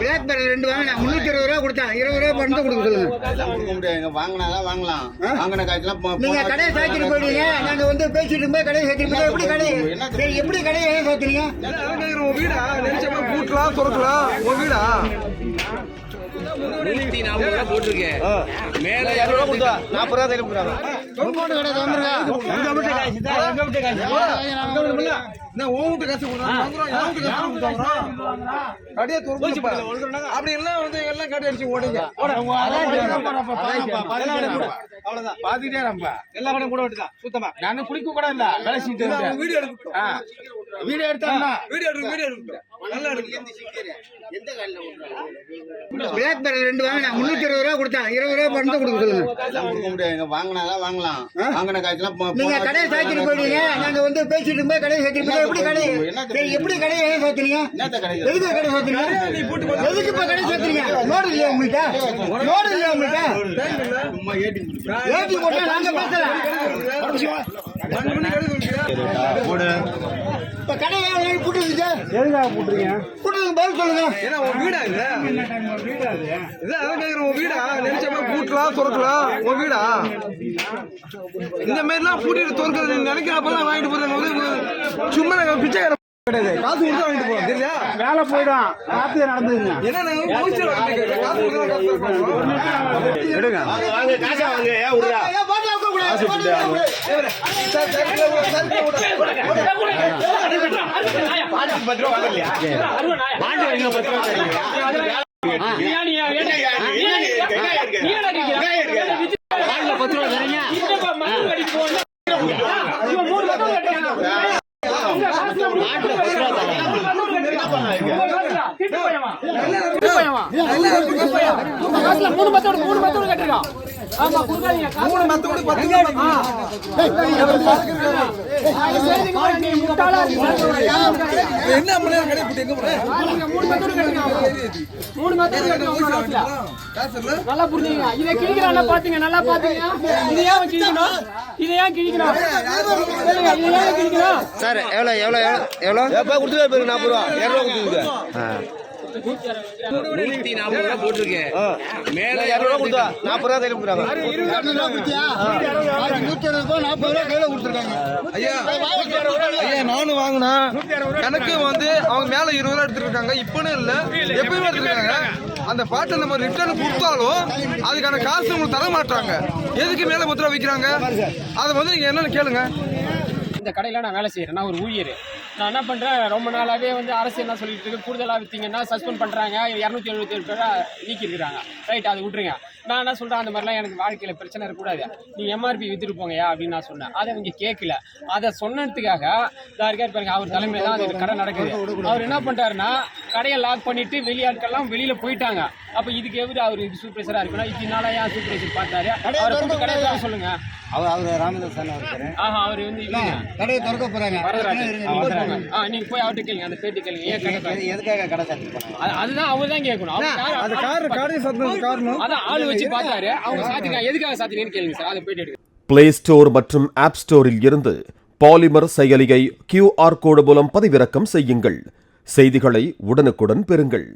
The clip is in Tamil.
பிளாக்பெர்ரி 2 வாங்கினா 320 ரூபா கொடுத்தான், 20 ரூபா மட்டும் கொடுக்க சொல்லுங்க. கொடுக்க முடியாது, வாங்கினாதான் வாங்கலாம். வாங்கின காய்ச்சலாம் நீங்க கடையை சாத்திட்டு போயிட்டீங்க, நாங்க வந்து பேசிட்டு போய் கடையை சாத்திட்டு போய் எப்படி கடை எப்படி கடையை சாத்துறீங்க? வீடா நினைச்சமா கூட்டலாம் துறக்கலாம் உன் வீடா 140 ரூபா போட்டிருக்கேன். மேல 20 ரூபா கொடுத்தா 40 ரூபா கையில கொடுக்குறாங்க. கடை அப்படி எல்லாம் வந்து எல்லாம் கடை அடிச்சு ஓடுங்க. பாத்துட்டே நம்ம எல்லா கடையும் கூட விட்டுதான் சுத்தமா. நான் குளிக்க கூட இல்ல வீடியோ எடுக்கட்டும், வீடியோ எடுத்தா வீடியோ எடுக்கட்டும், நல்லா எடுக்கட்டும். பிளாக்பெர்ரி 2 வாங்கினா 320 ரூபா கொடுத்தான், 20 ரூபா மட்டும் கொடுக்க சொல்லுங்க. கொடுக்க முடியாது, வாங்கினாதான் வாங்கலாம். வாங்கின காய்ச்சலாம் நீங்க கடையை சாத்திட்டு போயிட்டீங்க, நாங்க வந்து பேசிட்டு போய் கடையை சாத்திட்டு போய் எப்படி கடை எப்படி கடையை சாத்துறீங்க? எதுக்கு கடை சாத்துறீங்க? எதுக்கு இப்ப கடை சாத்துறீங்க? நோடு இல்லையா உங்கள்கிட்ட? நோடு இல்லையா உங்கள்கிட்ட? ஏடி போட்டா நாங்க பேசலாம். இப்ப கடையை போட்டுருங்க, எதுக்காக போட்டுருங்க? போட்டுருங்க, பதில் சொல்லுங்க. ஏன்னா உன் வீடா இது? அதான் கேக்குறேன், உன் வீடா நினைச்சமா கூட்டலாம் துறக்கலாம் உன் வீடா? இந்த மாதிரி எல்லாம் பூட்டிட்டு துறக்கிறது நீங்க நினைக்கிறப்பதான் வாங்கிட்டு போறாங்க. சும்மா நாங்க பிச்சை கிடையாது, காசு கொடுத்து வாங்கிட்டு போறோம். தெரியா வேலை போயிடும், ராத்திரி நடந்துங்க. ஏன்னா நாங்க காசு எடுங்க காசா வாங்க. நல்லா புரிஞ்சுங்க. இதை கிழிக்கிறாங்க பாத்தீங்க, நல்லா பாத்தீங்க. இதை ஏன் கிழிக்கணும்? இதை ஏன் கிழிக்கணும்? சார் எவ்வளோ எவ்வளோ எவ்வளோ கொடுத்துருக்கா பேருக்கு 40 ரூபா 200 ரூபா கொடுத்துருக்கேன். 140 ரூபா போட்டிருக்கேன். மேல 200 ரூபா கொடுத்தா 40 ரூபா கையில கொடுக்குறாங்க. 120 ரூபா கொடுத்தியா? 40 ரூபா கையில கொடுத்துருக்காங்க. ஐயா நானும் வாங்கினா எனக்கு வந்து அவங்க மேல 20 ரூபா எடுத்துருக்காங்க. இப்பன்னு இல்ல, எப்பயுமே எடுத்துருக்காங்க. அந்த பாட்டை நம்ம ரிட்டர்ன் கொடுத்தாலும் அதுக்கான காசு உங்களுக்கு தர மாட்டாங்க. எதுக்கு மேல 10 ரூபா விற்கிறாங்க? அதை வந்து நீங்க என்னன்னு கேளுங்க. இந்த கடையில் நான் வேலை செய்கிறேன், நான் ஒரு ஊழியர். நான் என்ன பண்ணுறேன், ரொம்ப நாளாகவே வந்து அரசு என்ன சொல்லிட்டு இருக்கு, கூடுதலாக விற்றீங்கன்னா சஸ்பெண்ட் பண்ணுறாங்க, 277 பேரை நீக்கிருக்கிறாங்க. ரைட், அதை விட்டுருங்க. நான் என்ன சொல்கிறேன், அந்த மாதிரிலாம் எனக்கு வாழ்க்கையில் பிரச்சனை இருக்கக்கூடாது, நீங்கள் எம்ஆர்பி விற்றுட்டு போங்கயா அப்படின்னு நான் சொன்னேன். அதை அவங்க கேட்கல. அதை சொன்னதுக்காக இருக்கார் பாருங்க, அவர் தலைமையில் தான் அது கடை நடக்குது. அவர் என்ன பண்ணுறாருன்னா, கடையை லாக் பண்ணிட்டு வெளியாட்கள்லாம் வெளியில் போயிட்டாங்க. அப்போ இதுக்கு எவ்வளோ அவர் இது சூப்பர்வைசராக இருக்குன்னா, இதனால ஏன் சூப்பர்வைசர் பார்த்தாரு? அவரை கடையை சொல்லுங்க. அவர் ராமதாஸ் அவர் வந்து கடையை திறக்க போறாங்க. நீங்க போய் அவர்கிட்ட கேளுங்க, அந்த பேட்டி கேளுங்க. ஏன் கடை எதுக்காக கடை சாத்தி போனாங்க? அதுதான் அவர் தான் கேட்கணும். அதான் ஆளு வச்சு பார்த்தாரு, அவங்க சாத்திருக்காங்க. எதுக்காக சாத்தினீங்கன்னு கேளுங்க சார், அதை பேட்டி எடுக்க. பிளே ஸ்டோர் மற்றும் ஆப் ஸ்டோரில் இருந்து பாலிமர் செயலியை QR கோடு மூலம் பதிவிறக்கம் செய்யுங்கள். செய்திகளை உடனுக்குடன் பெறுங்கள்.